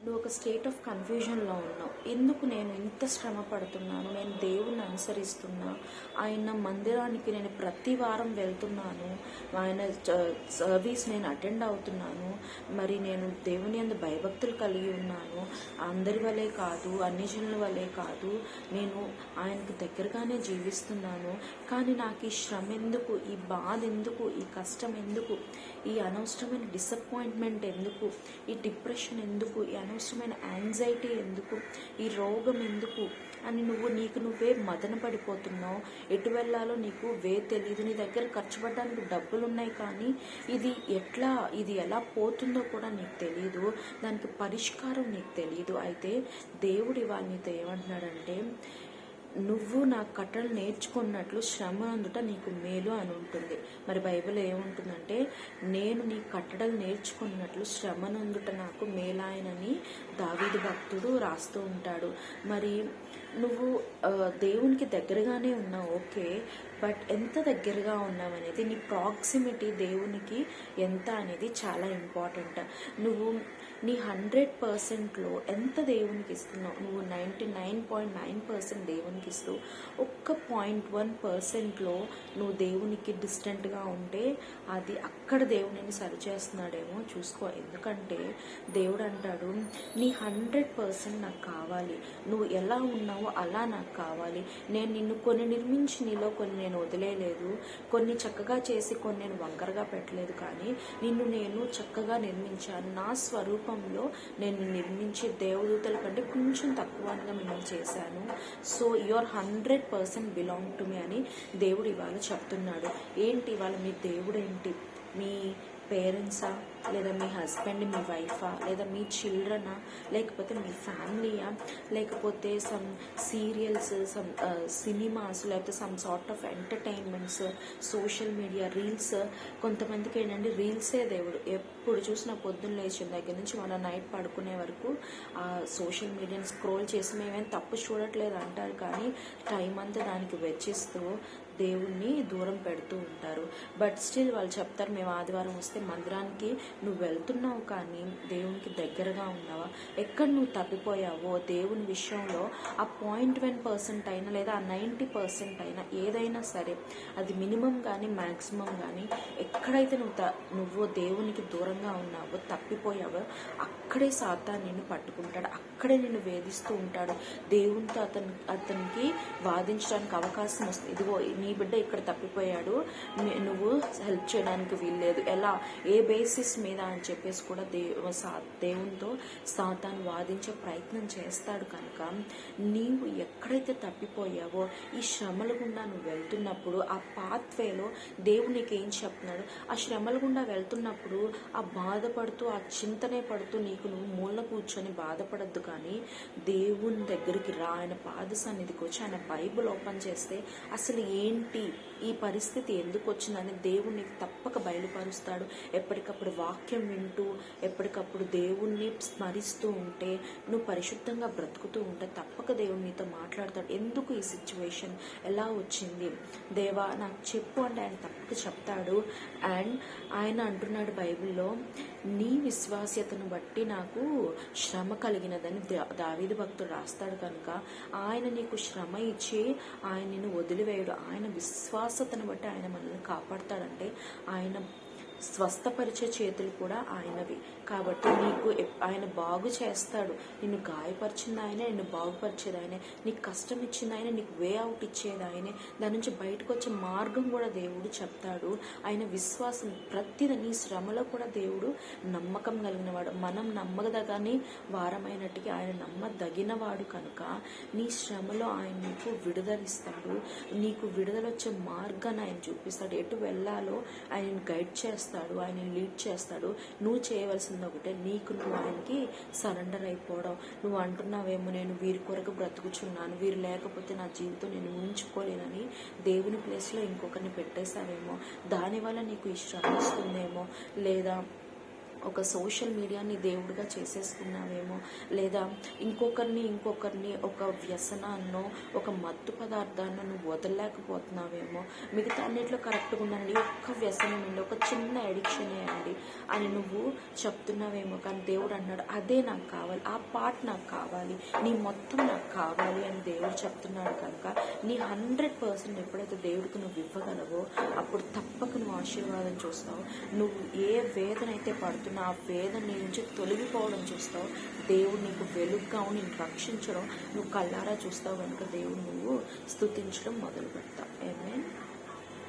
నువ్వు ఒక state of కన్ఫ్యూజన్లో ఉన్నావు. ఎందుకు నేను ఇంత శ్రమ పడుతున్నాను, నేను దేవుణ్ణి అనుసరిస్తున్నా, ఆయన మందిరానికి నేను ప్రతి వారం వెళ్తున్నాను, ఆయన సర్వీస్ నేను అటెండ్ అవుతున్నాను, మరి నేను దేవుని యందు భయభక్తులు కలిగి ఉన్నాను, అందరి వలె కాదు, అన్ని జనుల వలె కాదు, నేను ఆయనకు దగ్గరగానే జీవిస్తున్నాను, కానీ నాకు ఈ శ్రమ ఎందుకు, ఈ బాధ ఎందుకు, ఈ కష్టం ఎందుకు, ఈ అనవసరమైన డిసప్పాయింట్మెంట్ ఎందుకు, ఈ డిప్రెషన్ ఎందుకు, ఈ అనవసరమైన యాంగ్జైటీ ఎందుకు, ఈ రోగం ఎందుకు అని నీకు నువ్వే మదన పడిపోతున్నావు. ఎటు వెళ్ళాలో నీకు తెలియదు. నీ దగ్గర ఖర్చు పెట్టడానికి డబ్బులు ఉన్నాయి, కానీ ఇది ఎలా పోతుందో కూడా నీకు తెలియదు. దానికి పరిష్కారం నీకు తెలియదు. అయితే దేవుడు ఇవాళ నీతో ఏమంటున్నాడంటే, నువ్వు నా కట్టలు నేర్చుకున్నట్లు శ్రమ అందుట నీకు మేలు అని ఉంటుంది. మరి బైబిల్ ఏముంటుందంటే, నేను నీ కట్టడలు నేర్చుకున్నట్లు శ్రమనందుట నాకు మేలాయనని దావీదు భక్తుడు రాస్తూ ఉంటాడు. మరి నువ్వు దేవునికి దగ్గరగానే ఉన్నావు, ఓకే, బట్ ఎంత దగ్గరగా ఉన్నావు అనేది, నీ ప్రాక్సిమిటీ దేవునికి ఎంత అనేది చాలా ఇంపార్టెంట్. నువ్వు నీ 100%లో ఎంత దేవునికి ఇస్తున్నావు? నువ్వు 99.9% దేవునికి ఇస్తూ ఒక్క 0.1%లో నువ్వు దేవునికి డిస్టెంట్గా ఉంటే అది అక్కడ దేవుని సరిచేస్తున్నాడేమో చూసుకో. ఎందుకంటే దేవుడు అంటాడు, నీ 100% నాకు కావాలి, నువ్వు ఎలా ఉన్నావో అలా నాకు కావాలి. నేను నిన్ను కొన్ని నిర్మించి నీలో కొన్ని నేను వదిలేయలేదు, కొన్ని చక్కగా చేసి కొన్ని నేను వంకరగా పెట్టలేదు, కానీ నిన్ను నేను చక్కగా నిర్మించాను. నా స్వరూపంలో నేను నిర్మించి దేవదూతల కంటే కొంచెం తక్కువగా మిమ్మల్ని చేశాను. So your 100% belong to me అని దేవుడు ఇవాళ చెప్తున్నాడు. ఏంటి ఇవాళ మీ దేవుడు ఏంటి? మీ పేరెంట్సా, లేదా మీ హస్బెండ్, మీ వైఫా, లేదా మీ చిల్డ్రనా, లేకపోతే మీ ఫ్యామిలీయా, లేకపోతే సమ్ సీరియల్స్, సమ్ సినిమాస్, లేకపోతే some sort of entertainments, social media, reels. కొంతమందికి ఏంటంటే రీల్సే దేవుడు. ఎప్పుడు చూసినా పొద్దున్న లేచిన దగ్గర నుంచి మన నైట్ పడుకునే వరకు ఆ సోషల్ మీడియాని స్క్రోల్ చేసి మేమేం తప్పు చూడట్లేదు అంటారు, కానీ టైం అంతా దానికి వెచ్చిస్తూ దేవుణ్ణి దూరం పెడుతూ ఉంటారు. బట్ స్టిల్ వాళ్ళు చెప్తారు, మేము ఆదివారం వస్తే మందిరానికి నువ్వు వెళ్తున్నావు, కానీ దేవునికి దగ్గరగా ఉన్నావా? ఎక్కడ నువ్వు తప్పిపోయావో దేవుని విషయంలో ఆ 0.1% అయినా, లేదా ఆ 90% అయినా, ఏదైనా సరే, అది మినిమం కానీ మ్యాక్సిమం కానీ, ఎక్కడైతే నువ్వు దేవునికి దూరంగా ఉన్నావో, తప్పిపోయావో, అక్కడే సాతాను నిన్ను పట్టుకుంటాడు, అక్కడే నిన్ను వేధిస్తూ ఉంటాడు. దేవునితో అతనికి వాదించడానికి అవకాశం వస్తుంది. ఇదిగో నీ బిడ్డ ఇక్కడ తప్పిపోయాడు, నువ్వు హెల్ప్ చేయడానికి వీల్లేదు, ఎలా, ఏ బేసిస్ మీద అని చెప్పేసి కూడా దేవునితో సాతాను వాదించే ప్రయత్నం చేస్తాడు. కనుక నీవు ఎక్కడైతే తప్పిపోయావో, ఈ శ్రమల గుండా నువ్వు వెళ్తున్నప్పుడు, ఆ పాత్వేలో దేవుడు నీకు ఏం చెప్తున్నాడు? ఆ శ్రమల గుండా వెళ్తున్నప్పుడు ఆ బాధపడుతూ, ఆ చింతనే పడుతూ నీకు నువ్వు మూల కూర్చొని బాధపడద్దు, కానీ దేవుని దగ్గరికి రా. ఆయన పాద సన్నిధికి వచ్చి ఆయన బైబిల్ ఓపెన్ చేస్తే అసలు ఏంటి, ఈ పరిస్థితి ఎందుకు వచ్చిందని దేవుడు నీకు తప్పక బయలుపరుస్తాడు. ఎప్పటికప్పుడు వాక్యం వింటూ, ఎప్పటికప్పుడు దేవుణ్ణి స్మరిస్తూ ఉంటే, నువ్వు పరిశుద్ధంగా బ్రతుకుతూ ఉంటే తప్పక దేవుడు నీతో మాట్లాడతాడు. ఎందుకు ఈ సిచ్యువేషన్, ఎలా వచ్చింది దేవా నాకు చెప్పు అంటే ఆయన తప్పక చెప్తాడు. అండ్ ఆయన అంటున్నాడు బైబిల్లో, నీ విశ్వాస్యతను బట్టి నాకు శ్రమ కలిగినదని దావీదు భక్తుడు రాస్తాడు. కనుక ఆయన నీకు శ్రమ ఇచ్చి ఆయన నిన్ను వదిలివేయడు. ఆయన విశ్వాసతను బట్టి ఆయన మనల్ని కాపాడతాడంటే, ఆయన స్వస్థపరిచే చేతులు కూడా ఆయనవి. కాబట్టి నీకు ఆయన బాగు చేస్తాడు. నిన్ను గాయపరిచింది ఆయనే, నిన్ను బాగుపరిచేది ఆయనే, నీకు కష్టం ఇచ్చింది ఆయనే, నీకు వే అవుట్ ఇచ్చేది ఆయనే, దాని నుంచి బయటకు వచ్చే మార్గం కూడా దేవుడు చెప్తాడు. ఆయన విశ్వాసం ప్రతిదీ, నీ శ్రమలో కూడా దేవుడు నమ్మకం కలిగిన వాడు. మనం నమ్మదగానే వారమైనట్టుగా ఆయన నమ్మదగినవాడు. కనుక నీ శ్రమలో ఆయన నీకు విడుదలిస్తాడు, నీకు విడుదలొచ్చే మార్గాన్ని ఆయన చూపిస్తాడు, ఎటు వెళ్ళాలో ఆయన గైడ్ చేస్తాడు, ఆయన లీడ్ చేస్తాడు. నువ్వు చేయవలసింది ఒకటే, నీకు నువ్వు ఆయనకి సరెండర్ అయిపోవడం. నువ్వు అంటున్నావేమో, నేను వీరి కొరకు బ్రతుకుచున్నాను, వీరు లేకపోతే నా జీవితం నేను ఊహించుకోలేనని దేవుని ప్లేస్లో ఇంకొకరిని పెట్టేశావేమో, దానివల్ల నీకు ఈ శ్రమ వస్తుందేమో, లేదా ఒక సోషల్ మీడియాని దేవుడిగా చేసేస్తున్నావేమో, లేదా ఇంకొకరిని ఒక వ్యసనాన్నో ఒక మత్తు పదార్థాన్ని నువ్వు వదలలేకపోతున్నావేమో, మిగతా అన్నిట్లో కరెక్ట్గా ఉన్నానండి, ఒక్క వ్యసనం అండి, ఒక చిన్న ఎడిక్షనే అండి అని నువ్వు చెప్తున్నావేమో. కానీ దేవుడు అన్నాడు అదే నాకు కావాలి, ఆ పార్ట్ నాకు కావాలి, నీ మొత్తం నాకు కావాలి అని దేవుడు చెప్తున్నాడు. కనుక నీ 100% ఎప్పుడైతే దేవుడికి నువ్వు ఇవ్వగలవో అప్పుడు తప్పక నువ్వు ఆశీర్వాదం చూస్తావు. నువ్వు ఏ వేదన అయితే పడుతున్నావు ఆ వేదన నీ నుంచి తొలగిపోవడం చూస్తావు. దేవుడు నీకు వెలుగుగా నిన్ను రక్షించడం నువ్వు కళ్ళారా చూస్తావు. కనుక దేవుడు నువ్వు స్తుతించడం మొదలు పెడతావు. ఆమేన్.